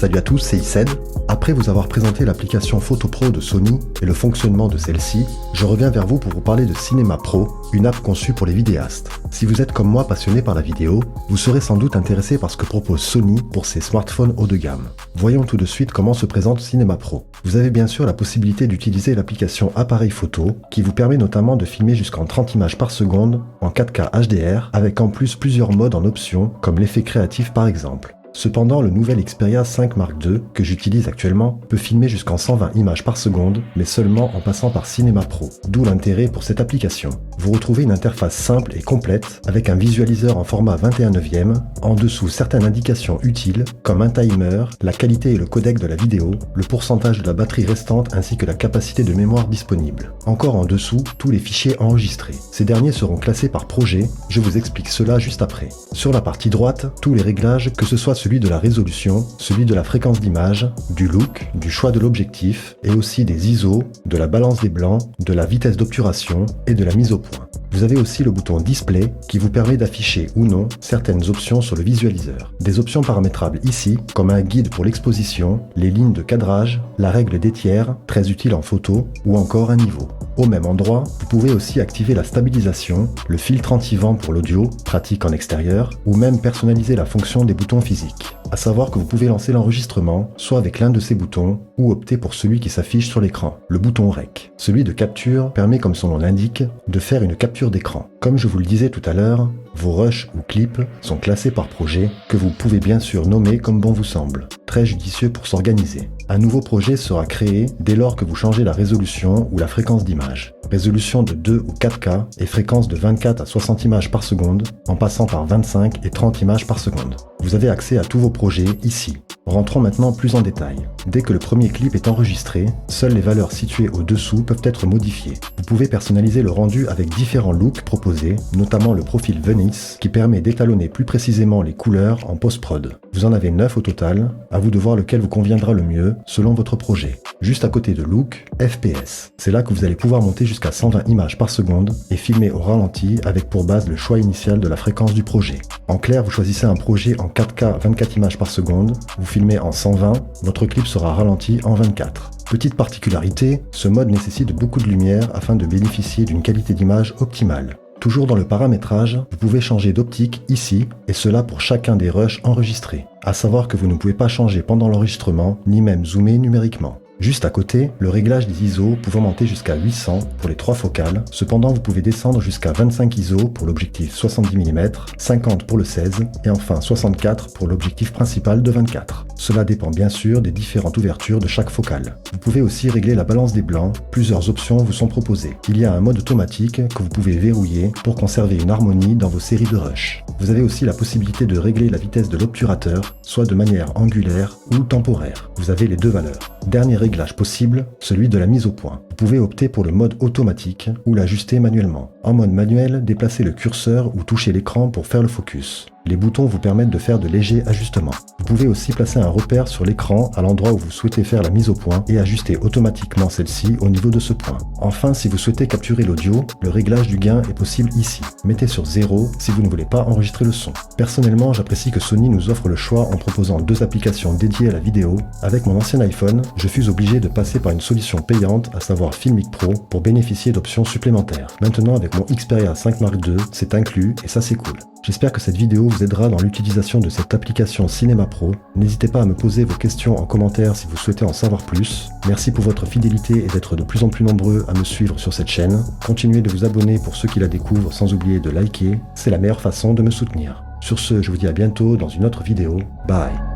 Salut à tous, c'est Issed. Après vous avoir présenté l'application Photo Pro de Sony et le fonctionnement de celle-ci, je reviens vers vous pour vous parler de Cinema Pro, une app conçue pour les vidéastes. Si vous êtes comme moi passionné par la vidéo, vous serez sans doute intéressé par ce que propose Sony pour ses smartphones haut de gamme. Voyons tout de suite comment se présente Cinema Pro. Vous avez bien sûr la possibilité d'utiliser l'application Appareil Photo, qui vous permet notamment de filmer jusqu'en 30 images par seconde en 4K HDR, avec en plus plusieurs modes en option, comme l'effet créatif par exemple. Cependant, le nouvel Xperia 5 Mark II, que j'utilise actuellement, peut filmer jusqu'en 120 images par seconde, mais seulement en passant par Cinema Pro, d'où l'intérêt pour cette application. Vous retrouvez une interface simple et complète, avec un visualiseur en format 21/9, en dessous certaines indications utiles, comme un timer, la qualité et le codec de la vidéo, le pourcentage de la batterie restante ainsi que la capacité de mémoire disponible. Encore en dessous, tous les fichiers enregistrés. Ces derniers seront classés par projet, je vous explique cela juste après. Sur la partie droite, tous les réglages, que ce soit celui de la résolution, celui de la fréquence d'image, du look, du choix de l'objectif et aussi des ISO, de la balance des blancs, de la vitesse d'obturation et de la mise au point. Vous avez aussi le bouton Display qui vous permet d'afficher ou non certaines options sur le visualiseur. Des options paramétrables ici, comme un guide pour l'exposition, les lignes de cadrage, la règle des tiers, très utile en photo, ou encore un niveau. Au même endroit, vous pouvez aussi activer la stabilisation, le filtre anti-vent pour l'audio, pratique en extérieur, ou même personnaliser la fonction des boutons physiques. À savoir que vous pouvez lancer l'enregistrement, soit avec l'un de ces boutons, ou opter pour celui qui s'affiche sur l'écran, le bouton REC. Celui de capture permet, comme son nom l'indique, de faire une capture d'écran. Comme je vous le disais tout à l'heure, vos rushs ou clips sont classés par projet, que vous pouvez bien sûr nommer comme bon vous semble. Très judicieux pour s'organiser. Un nouveau projet sera créé dès lors que vous changez la résolution ou la fréquence d'image. Résolution de 2 ou 4K et fréquence de 24 à 60 images par seconde, en passant par 25 et 30 images par seconde. Vous avez accès à tous vos projets ici. Rentrons maintenant plus en détail. Dès que le premier clip est enregistré, seules les valeurs situées au-dessous peuvent être modifiées. Vous pouvez personnaliser le rendu avec différents looks proposés, notamment le profil Venice, qui permet d'étalonner plus précisément les couleurs en post-prod. Vous en avez 9 au total, à vous de voir lequel vous conviendra le mieux selon votre projet. Juste à côté de Look, FPS. C'est là que vous allez pouvoir monter jusqu'à 120 images par seconde et filmer au ralenti avec pour base le choix initial de la fréquence du projet. En clair, vous choisissez un projet en 4K 24 images par seconde, vous filmez en 120, votre clip sera ralenti en 24. Petite particularité, ce mode nécessite beaucoup de lumière afin de bénéficier d'une qualité d'image optimale. Toujours dans le paramétrage, vous pouvez changer d'optique ici, et cela pour chacun des rushs enregistrés. À savoir que vous ne pouvez pas changer pendant l'enregistrement, ni même zoomer numériquement. Juste à côté, le réglage des ISO pouvant monter jusqu'à 800 pour les 3 focales, cependant vous pouvez descendre jusqu'à 25 ISO pour l'objectif 70 mm, 50 pour le 16 et enfin 64 pour l'objectif principal de 24. Cela dépend bien sûr des différentes ouvertures de chaque focale. Vous pouvez aussi régler la balance des blancs, plusieurs options vous sont proposées. Il y a un mode automatique que vous pouvez verrouiller pour conserver une harmonie dans vos séries de rush. Vous avez aussi la possibilité de régler la vitesse de l'obturateur, soit de manière angulaire ou temporaire. Vous avez les deux valeurs. Dernier réglage possible, celui de la mise au point. Vous pouvez opter pour le mode automatique ou l'ajuster manuellement. En mode manuel, déplacez le curseur ou touchez l'écran pour faire le focus. Les boutons vous permettent de faire de légers ajustements. Vous pouvez aussi placer un repère sur l'écran à l'endroit où vous souhaitez faire la mise au point et ajuster automatiquement celle-ci au niveau de ce point. Enfin, si vous souhaitez capturer l'audio, le réglage du gain est possible ici. Mettez sur 0 si vous ne voulez pas enregistrer le son. Personnellement, j'apprécie que Sony nous offre le choix en proposant 2 applications dédiées à la vidéo. Avec mon ancien iPhone, je fus obligé de passer par une solution payante, à savoir Filmic Pro, pour bénéficier d'options supplémentaires. Maintenant, avec mon Xperia 5 Mark II, c'est inclus et ça c'est cool. J'espère que cette vidéo vous aidera dans l'utilisation de cette application Cinema Pro. N'hésitez pas à me poser vos questions en commentaire si vous souhaitez en savoir plus. Merci pour votre fidélité et d'être de plus en plus nombreux à me suivre sur cette chaîne. Continuez de vous abonner pour ceux qui la découvrent sans oublier de liker, c'est la meilleure façon de me soutenir. Sur ce, je vous dis à bientôt dans une autre vidéo. Bye.